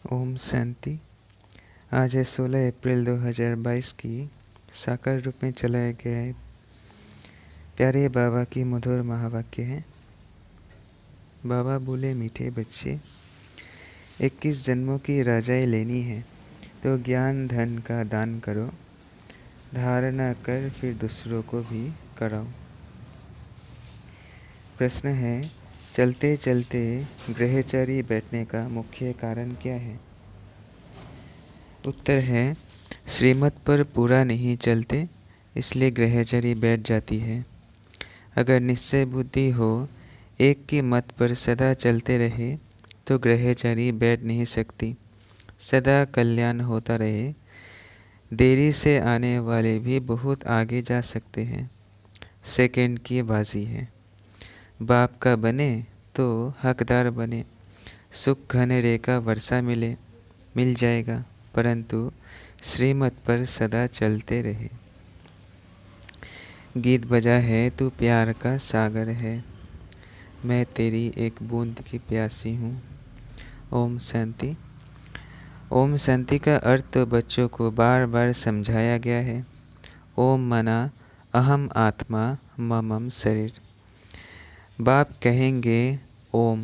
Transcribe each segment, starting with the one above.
ओम शांति। आज है 16 अप्रैल 2022 की साकार रूप में चलाया गया है प्यारे बाबा की मधुर महावाक्य है। बाबा बोले, मीठे बच्चे, 21 जन्मों की राजाई लेनी है तो ज्ञान धन का दान करो, धारणा कर फिर दूसरों को भी कराओ। प्रश्न है, चलते चलते ब्रह्मचारी बैठने का मुख्य कारण क्या है? उत्तर है, श्रीमत पर पूरा नहीं चलते इसलिए ब्रह्मचारी बैठ जाती है। अगर निश्चय बुद्धि हो, एक की मत पर सदा चलते रहे तो ब्रह्मचारी बैठ नहीं सकती। सदा कल्याण होता रहे, देरी से आने वाले भी बहुत आगे जा सकते हैं। सेकंड की बाजी है। बाप का बने तो हकदार बने, सुख घने रेखा वर्षा मिल जाएगा, परंतु श्रीमत पर सदा चलते रहे। गीत बजा है, तू प्यार का सागर है, मैं तेरी एक बूंद की प्यासी हूँ। ओम शांति। ओम शांति का अर्थ तो बच्चों को बार बार समझाया गया है। ओम मना अहम आत्मा ममम शरीर। बाप कहेंगे ओम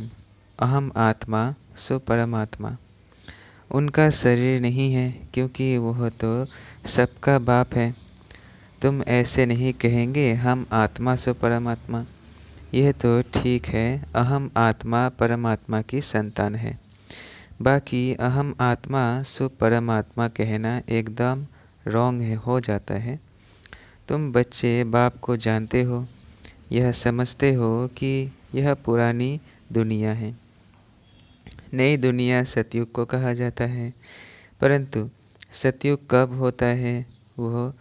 अहम आत्मा सो परमात्मा। उनका शरीर नहीं है क्योंकि वह तो सबका बाप है। तुम ऐसे नहीं कहेंगे हम आत्मा सो परमात्मा। यह तो ठीक है, अहम आत्मा परमात्मा की संतान है। बाकी अहम आत्मा सो परमात्मा कहना एकदम रॉन्ग हो जाता है। तुम बच्चे बाप को जानते हो, यह समझते हो कि यह पुरानी दुनिया है। नई दुनिया सतयुग को कहा जाता है, परंतु सतयुग कब होता है वो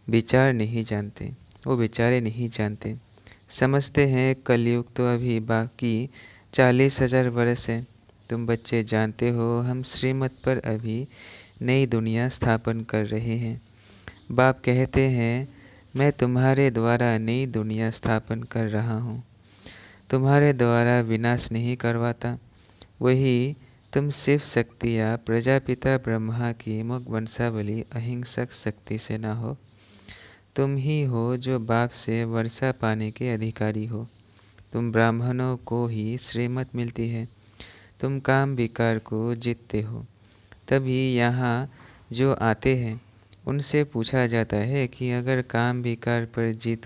बेचारे नहीं जानते। समझते हैं कलयुग तो अभी बाकी 40,000 वर्ष है। तुम बच्चे जानते हो हम श्रीमत पर अभी नई दुनिया स्थापन कर रहे हैं। बाप कहते हैं मैं तुम्हारे द्वारा नई दुनिया स्थापन कर रहा हूँ, तुम्हारे द्वारा विनाश नहीं करवाता। वही तुम शिव शक्ति या प्रजापिता ब्रह्मा की मुख वंशावली अहिंसक शक्ति से न हो। तुम ही हो जो बाप से वर्षा पाने के अधिकारी हो। तुम ब्राह्मणों को ही श्रीमत मिलती है। तुम काम विकार को जीतते हो। तभी यहाँ जो आते हैं उनसे पूछा जाता है कि अगर काम विकार पर जीत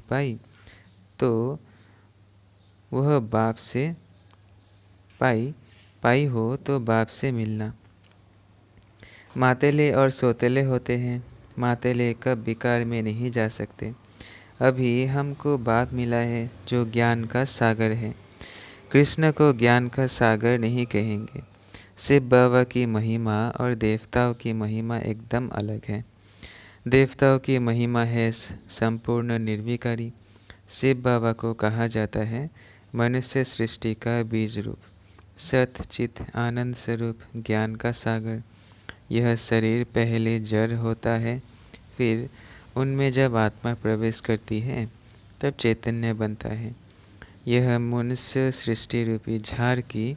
तो वह बाप से पाई हो तो बाप से मिलना। मातेले और सोतेले होते हैं। मातेले कब विकार में नहीं जा सकते। अभी हमको बाप मिला है जो ज्ञान का सागर है। कृष्ण को ज्ञान का सागर नहीं कहेंगे। शिव बाबा की महिमा और देवताओं की महिमा एकदम अलग है। देवताओं की महिमा है संपूर्ण निर्विकारी। शिव बाबा को कहा जाता है मनुष्य सृष्टि का बीज रूप, सत चित आनंद स्वरूप ज्ञान का सागर। यह शरीर पहले जड़ होता है, फिर उनमें जब आत्मा प्रवेश करती है तब चैतन्य बनता है। यह मनुष्य सृष्टि रूपी झाड़ की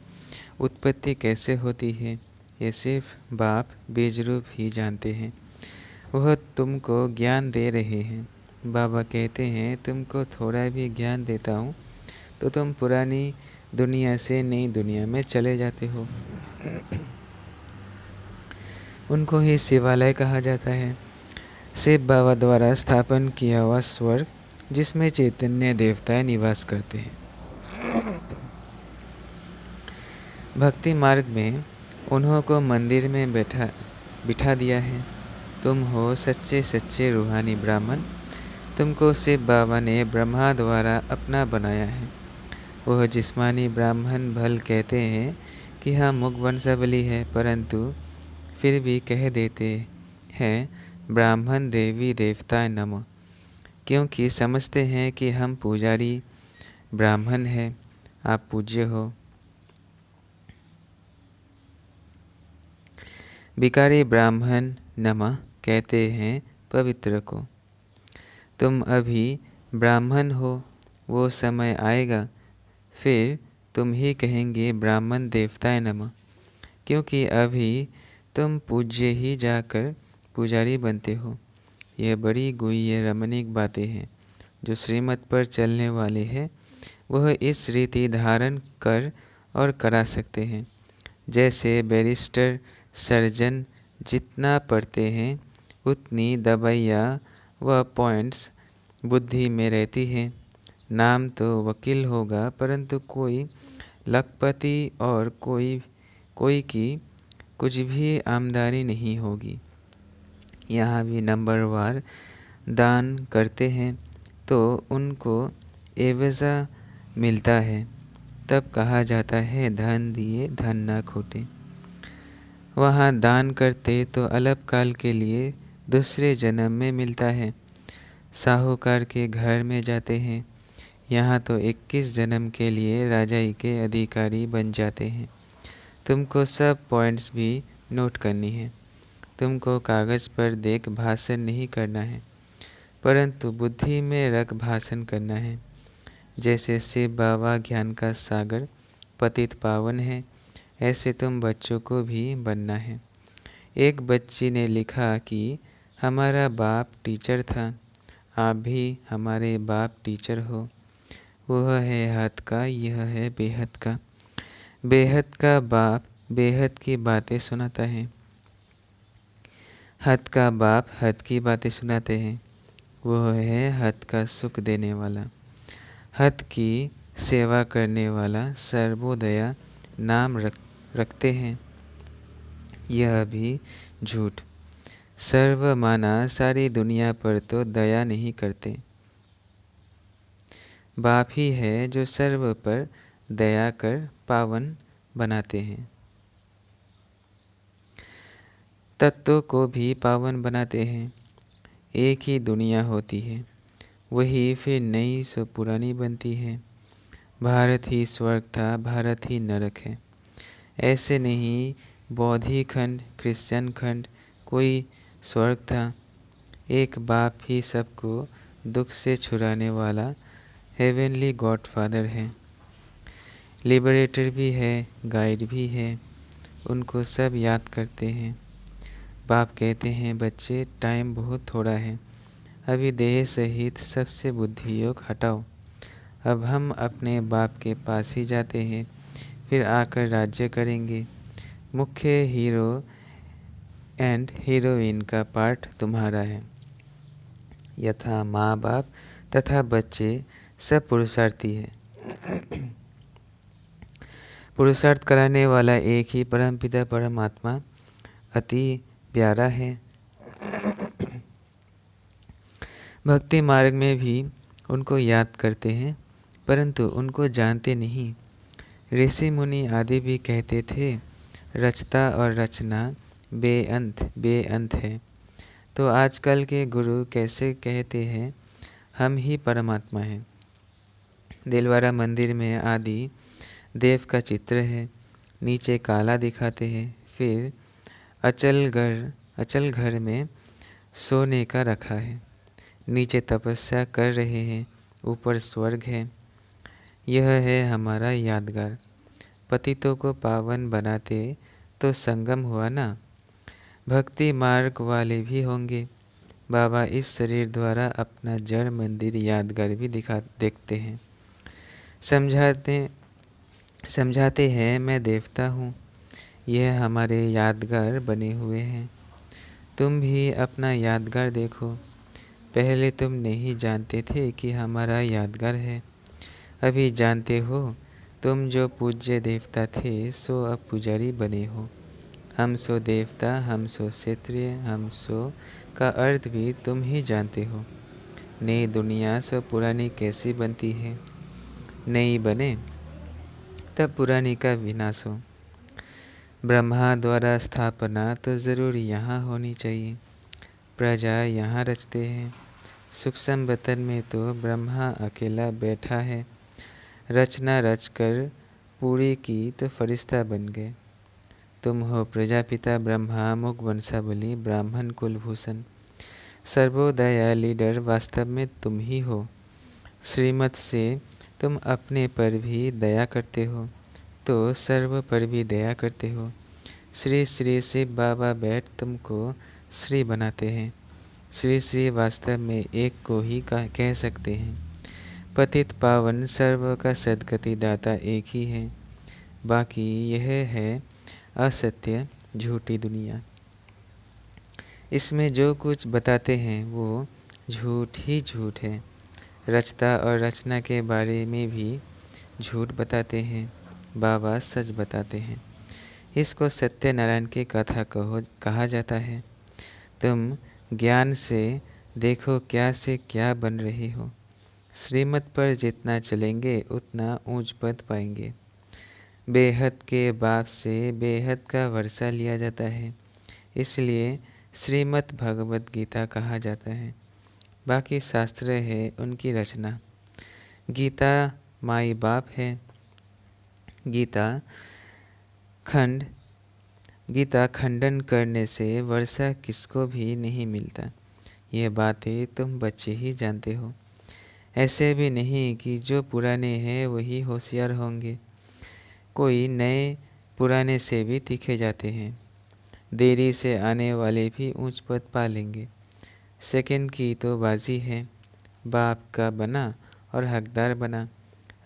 उत्पत्ति कैसे होती है ये सिर्फ बाप बीज रूप ही जानते हैं। वह तुमको ज्ञान दे रहे हैं। बाबा कहते हैं तुमको थोड़ा भी ज्ञान देता हूँ तो तुम पुरानी दुनिया से नई दुनिया में चले जाते हो। उनको ही शिवालय कहा जाता है। शिव बाबा द्वारा स्थापन किया हुआ स्वर्ग जिसमें चैतन्य देवताएं निवास करते हैं। भक्ति मार्ग में उन्हों को मंदिर में बिठा दिया है। तुम हो सच्चे सच्चे रूहानी ब्राह्मण। तुमको शिव बाबा ने ब्रह्मा द्वारा अपना बनाया है। वह जिस्मानी ब्राह्मण भल कहते हैं कि हम मुख वंशावली है, परंतु फिर भी कह देते हैं ब्राह्मण देवी देवता नमः, क्योंकि समझते हैं कि हम पुजारी ब्राह्मण हैं, आप पूज्य हो। भिखारी ब्राह्मण नमः कहते हैं पवित्र को। तुम अभी ब्राह्मण हो, वो समय आएगा फिर तुम ही कहेंगे ब्राह्मण देवताय नमः, क्योंकि अभी तुम पूज्य ही जाकर पुजारी बनते हो। यह बड़ी गुह्य रमणीक बातें हैं। जो श्रीमत पर चलने वाले हैं वह इस रीति धारण कर और करा सकते हैं। जैसे बैरिस्टर सर्जन जितना पढ़ते हैं उतनी दवाइयाँ व पॉइंट्स बुद्धि में रहती हैं। नाम तो वकील होगा परंतु कोई लखपति और कोई की कुछ भी आमदनी नहीं होगी। यहाँ भी नंबरवार दान करते हैं तो उनको एवज़ा मिलता है। तब कहा जाता है धन दिए धन ना खोटे। वहाँ दान करते तो अल्पकाल के लिए दूसरे जन्म में मिलता है। साहूकार के घर में जाते हैं, यहाँ तो 21 जन्म के लिए राजाई के अधिकारी बन जाते हैं। तुमको सब पॉइंट्स भी नोट करनी है। तुमको कागज़ पर देख भाषण नहीं करना है परंतु बुद्धि में रख भाषण करना है। जैसे शिव बाबा ज्ञान का सागर पतित पावन है, ऐसे तुम बच्चों को भी बनना है। एक बच्ची ने लिखा कि हमारा बाप टीचर था, आप भी हमारे बाप टीचर हो। वह है हद का, यह है बेहद का। बेहद का बाप बेहद की बातें सुनाता है, हद का बाप हद की बातें सुनाते हैं। वह है हद का सुख देने वाला, हद की सेवा करने वाला। सर्वोदया नाम रखते हैं, यह भी झूठ। सर्व माना सारी दुनिया पर तो दया नहीं करते। बाप ही है जो सर्व पर दया कर पावन बनाते हैं, तत्वों को भी पावन बनाते हैं। एक ही दुनिया होती है, वही फिर नई सो पुरानी बनती है। भारत ही स्वर्ग था, भारत ही नरक है। ऐसे नहीं बौद्धी खंड क्रिश्चियन खंड कोई स्वर्ग था। एक बाप ही सबको दुख से छुड़ाने वाला हेवनली गॉडफादर है। लिबरेटर भी है, गाइड भी है, उनको सब याद करते हैं। बाप कहते हैं बच्चे टाइम बहुत थोड़ा है, अभी देह सहित सबसे बुद्धि योग हटाओ। अब हम अपने बाप के पास ही जाते हैं, फिर आकर राज्य करेंगे। मुख्य हीरो एंड हीरोइन का पार्ट तुम्हारा है। यथा माँ बाप तथा बच्चे सब पुरुषार्थी है। पुरुषार्थ कराने वाला एक ही परमपिता परमात्मा अति प्यारा है। भक्ति मार्ग में भी उनको याद करते हैं परंतु उनको जानते नहीं। ऋषि मुनि आदि भी कहते थे रचता और रचना बेअंत है। तो आजकल के गुरु कैसे कहते हैं हम ही परमात्मा हैं। दिलवारा मंदिर में आदि देव का चित्र है, नीचे काला दिखाते हैं। फिर अचल घर में सोने का रखा है, नीचे तपस्या कर रहे हैं, ऊपर स्वर्ग है। यह है हमारा यादगार। पतितों को पावन बनाते तो संगम हुआ ना। भक्ति मार्ग वाले भी होंगे। बाबा इस शरीर द्वारा अपना जड़ मंदिर यादगार भी देखते हैं। समझाते हैं मैं देवता हूँ, यह हमारे यादगार बने हुए हैं। तुम भी अपना यादगार देखो। पहले तुम नहीं जानते थे कि हमारा यादगार है, अभी जानते हो। तुम जो पूज्य देवता थे सो अब पुजारी बने हो। हम सो देवता, हम सो क्षत्रिय, हम सो का अर्थ भी तुम ही जानते हो। नई दुनिया सो पुरानी कैसी बनती है, नई बने तब पुरानी का विनाश हो। ब्रह्मा द्वारा स्थापना तो ज़रूर यहाँ होनी चाहिए। प्रजा यहाँ रचते हैं। सूक्ष्म बतन में तो ब्रह्मा अकेला बैठा है। रचना रचकर पूरी की तो फरिश्ता बन गए। तुम हो प्रजापिता ब्रह्मा मुख वंशावली ब्राह्मण कुलभूषण। सर्वोदया लीडर वास्तव में तुम ही हो। श्रीमत से तुम अपने पर भी दया करते हो तो सर्व पर भी दया करते हो। श्री श्री शिव बाबा बैठ तुमको श्री बनाते हैं। श्री श्री वास्तव में एक को ही कह सकते हैं। पतित पावन सर्व का सद्गति दाता एक ही है, बाकी यह है असत्य झूठी दुनिया। इसमें जो कुछ बताते हैं वो झूठ ही झूठ है। रचता और रचना के बारे में भी झूठ बताते हैं, बाबा सच बताते हैं। इसको सत्यनारायण की कथा कहा जाता है। तुम ज्ञान से देखो क्या से क्या बन रहे हो। श्रीमत पर जितना चलेंगे उतना ऊंच पद पाएंगे। बेहद के बाप से बेहद का वर्षा लिया जाता है, इसलिए श्रीमद् भगवत गीता कहा जाता है। बाकी शास्त्र है उनकी रचना। गीता माई बाप है। गीता खंडन करने से वर्षा किसको भी नहीं मिलता। यह बातें तुम बच्चे ही जानते हो। ऐसे भी नहीं कि जो पुराने हैं वही होशियार होंगे। कोई नए पुराने से भी तीखे जाते हैं। देरी से आने वाले भी ऊंच पद पा लेंगे। सेकंड की तो बाजी है। बाप का बना और हकदार बना।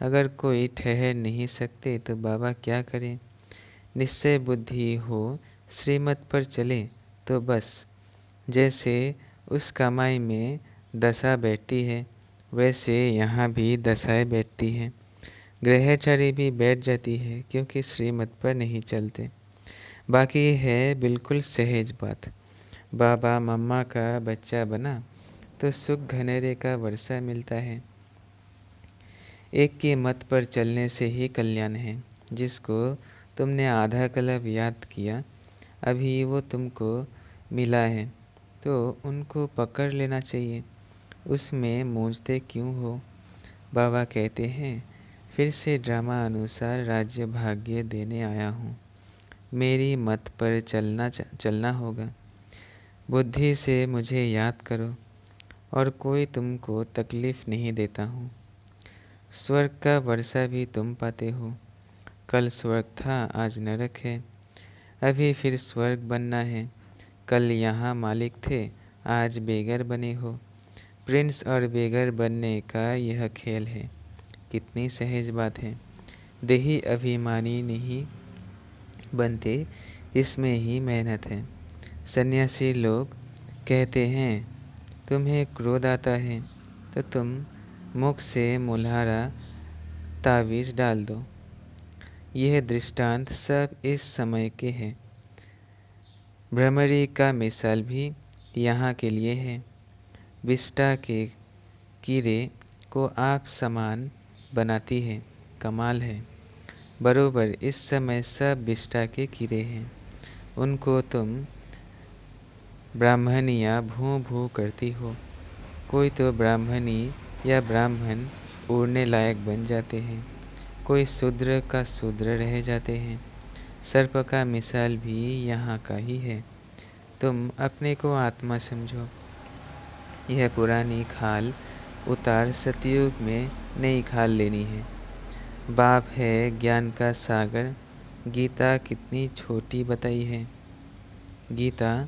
अगर कोई ठहर नहीं सकते तो बाबा क्या करें। निश्चय बुद्धि हो, श्रीमत पर चले तो बस। जैसे उस कमाई में दशा बैठती है, वैसे यहाँ भी दशाएं बैठती हैं। ग्रहचारी भी बैठ जाती है क्योंकि श्रीमत पर नहीं चलते। बाकी है बिल्कुल सहज बात। बाबा मम्मा का बच्चा बना तो सुख घनेरे का वर्षा मिलता है। एक के मत पर चलने से ही कल्याण है। जिसको तुमने आधा कल्प याद किया, अभी वो तुमको मिला है तो उनको पकड़ लेना चाहिए। उसमें मूंझते क्यों हो। बाबा कहते हैं फिर से ड्रामा अनुसार राज्य भाग्य देने आया हूँ। मेरी मत पर चलना होगा। बुद्धि से मुझे याद करो और कोई तुमको तकलीफ़ नहीं देता हूँ। स्वर्ग का वर्षा भी तुम पाते हो। कल स्वर्ग था, आज नरक है। अभी फिर स्वर्ग बनना है। कल यहाँ मालिक थे, आज बेगर बने हो। प्रिंस और बेगर बनने का यह खेल है। कितनी सहज बात है। देही अभिमानी नहीं बनते, इसमें ही मेहनत है। सन्यासी लोग कहते हैं तुम्हें क्रोध आता है तो तुम मुख से मुल्हारा तावीज़ डाल दो। यह दृष्टांत सब इस समय के हैं। भ्रमरी का मिसाल भी यहाँ के लिए है। विष्टा के कीड़े को आप समान बनाती है, कमाल है। बरोबर इस समय सब विष्टा के कीड़े हैं। उनको तुम ब्राह्मणियाँ भूँ भूँ करती हो। कोई तो ब्राह्मणी या ब्राह्मण उड़ने लायक बन जाते हैं, कोई शूद्र का शूद्र रह जाते हैं। सर्प का मिसाल भी यहाँ का ही है। तुम अपने को आत्मा समझो। यह पुरानी खाल उतार सतयुग में नई खाल लेनी है। बाप है ज्ञान का सागर। गीता कितनी छोटी बताई है। गीता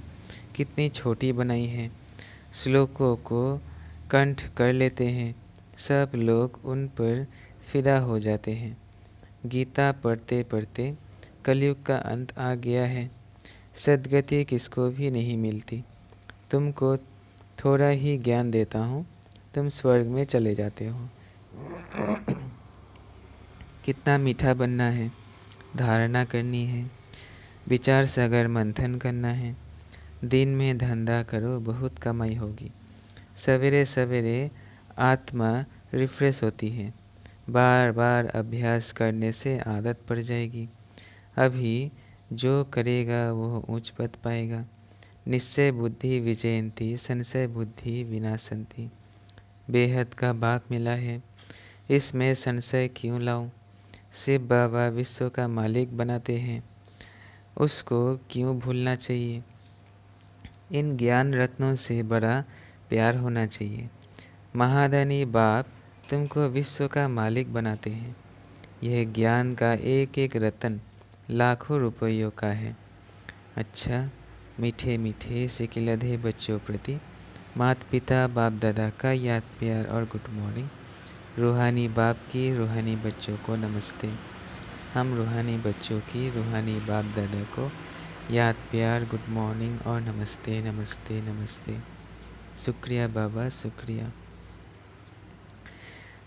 कितनी छोटी बनाई है। श्लोकों को कंठ कर लेते हैं। सब लोग उन पर फिदा हो जाते हैं। गीता पढ़ते पढ़ते कलयुग का अंत आ गया है। सद्गति किसको भी नहीं मिलती। तुमको थोड़ा ही ज्ञान देता हूँ, तुम स्वर्ग में चले जाते हो। कितना मीठा बनना है, धारणा करनी है, विचार सागर मंथन करना है। दिन में धंधा करो, बहुत कमाई होगी। सवेरे सवेरे आत्मा रिफ्रेश होती है। बार बार अभ्यास करने से आदत पड़ जाएगी। अभी जो करेगा वह ऊंच पद पाएगा। निश्चय बुद्धि विजयंती, संशय बुद्धि विनाशंती। बेहद का बाप मिला है, इसमें संशय क्यों लाऊं। शिव बाबा विश्व का मालिक बनाते हैं, उसको क्यों भूलना चाहिए। इन ज्ञान रत्नों से बड़ा प्यार होना चाहिए। महादानी बाप तुमको विश्व का मालिक बनाते हैं। यह ज्ञान का एक एक रत्न लाखों रुपयों का है। अच्छा, मीठे मीठे सिकिलधे बच्चों प्रति माता पिता बाप दादा का याद प्यार और गुड मॉर्निंग। रूहानी बाप की रूहानी बच्चों को नमस्ते। हम रूहानी बच्चों की रूहानी बाप दादा को याद प्यार गुड मॉर्निंग और नमस्ते नमस्ते नमस्ते। शुक्रिया बाबा, शुक्रिया।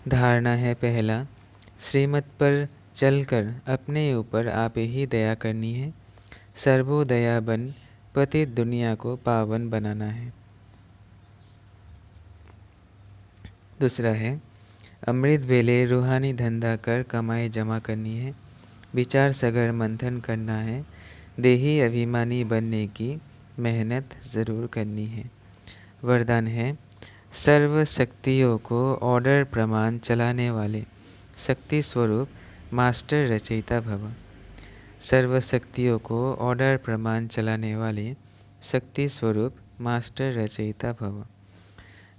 धारणा है पहला, श्रीमत पर चलकर अपने ऊपर आप ही दया करनी है। सर्वोदया बन पतित दुनिया को पावन बनाना है। दूसरा है, अमृत वेले रूहानी धंधा कर कमाई जमा करनी है। विचार सगर मंथन करना है। देही अभिमानी बनने की मेहनत ज़रूर करनी है। वरदान है, सर्व शक्तियों को ऑर्डर प्रमाण चलाने वाले शक्ति स्वरूप मास्टर रचयिता भव। सर्व शक्तियों को ऑर्डर प्रमाण चलाने वाले शक्ति स्वरूप मास्टर रचयिता भव।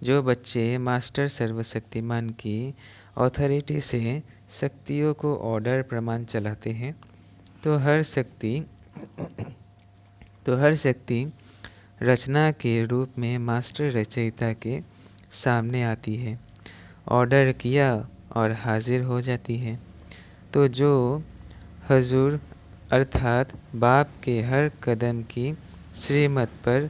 जो बच्चे मास्टर सर्वशक्तिमान की ऑथोरिटी से शक्तियों को ऑर्डर प्रमाण चलाते हैं तो हर शक्ति रचना के रूप में मास्टर रचयिता के सामने आती है, ऑर्डर किया और हाजिर हो जाती है। तो जो हजूर अर्थात बाप के हर कदम की श्रीमत पर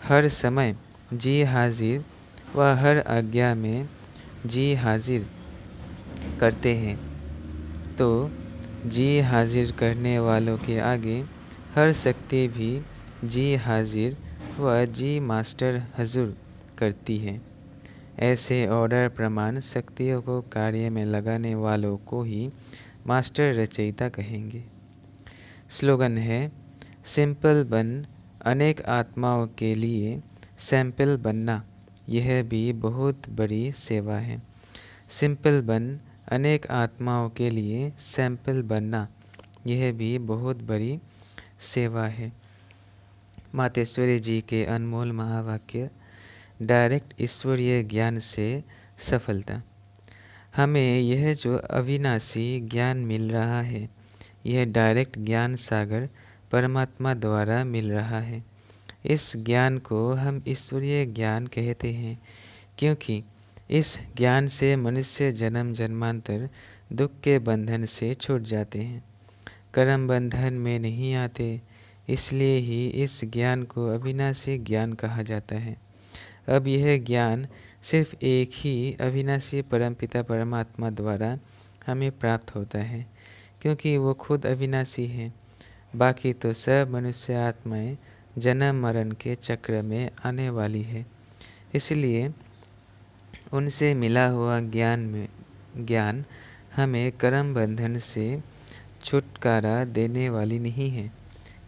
हर समय जी हाजिर व हर आज्ञा में जी हाजिर करते हैं, तो जी हाजिर करने वालों के आगे हर शक्ति भी जी हाजिर व जी मास्टर हजूर करती है। ऐसे ऑर्डर प्रमाण शक्तियों को कार्य में लगाने वालों को ही मास्टर रचयिता कहेंगे। स्लोगन है, सिंपल बन अनेक आत्माओं के लिए सैंपल बनना, यह भी बहुत बड़ी सेवा है। सिंपल बन अनेक आत्माओं के लिए सैंपल बनना, यह भी बहुत बड़ी सेवा है। मातेश्वरी जी के अनमोल महावाक्य, डायरेक्ट ईश्वरीय ज्ञान से सफलता। हमें यह जो अविनाशी ज्ञान मिल रहा है, यह डायरेक्ट ज्ञान सागर परमात्मा द्वारा मिल रहा है। इस ज्ञान को हम ईश्वरीय ज्ञान कहते हैं क्योंकि इस ज्ञान से मनुष्य जन्म जन्मांतर दुख के बंधन से छूट जाते हैं, कर्म बंधन में नहीं आते। इसलिए ही इस ज्ञान को अविनाशी ज्ञान कहा जाता है। अब यह ज्ञान सिर्फ एक ही अविनाशी परमपिता परमात्मा द्वारा हमें प्राप्त होता है क्योंकि वो खुद अविनाशी है। बाकी तो सब मनुष्य आत्माएं जन्म मरण के चक्र में आने वाली है। इसलिए उनसे मिला हुआ ज्ञान हमें कर्म बंधन से छुटकारा देने वाली नहीं है।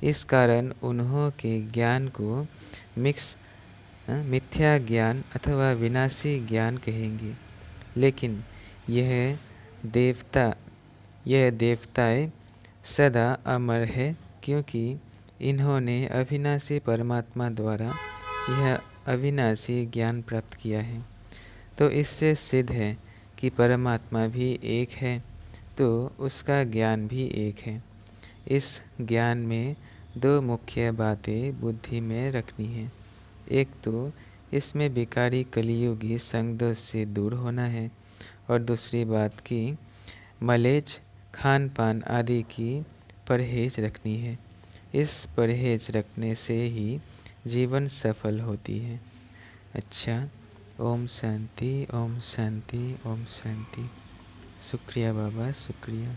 इस कारण उन्हों के ज्ञान को मिथ्या ज्ञान अथवा विनाशी ज्ञान कहेंगे। लेकिन यह देवताएं सदा अमर है क्योंकि इन्होंने अविनाशी परमात्मा द्वारा यह अविनाशी ज्ञान प्राप्त किया है। तो इससे सिद्ध है कि परमात्मा भी एक है, तो उसका ज्ञान भी एक है। इस ज्ञान में दो मुख्य बातें बुद्धि में रखनी है। एक तो इसमें विकारी कलियुगी संग दोष से दूर होना है और दूसरी बात कि मलेच खान पान आदि की परहेज रखनी है। इस परहेज रखने से ही जीवन सफल होती है। अच्छा, ओम शांति, ओम शांति, ओम शांति। शुक्रिया बाबा, शुक्रिया।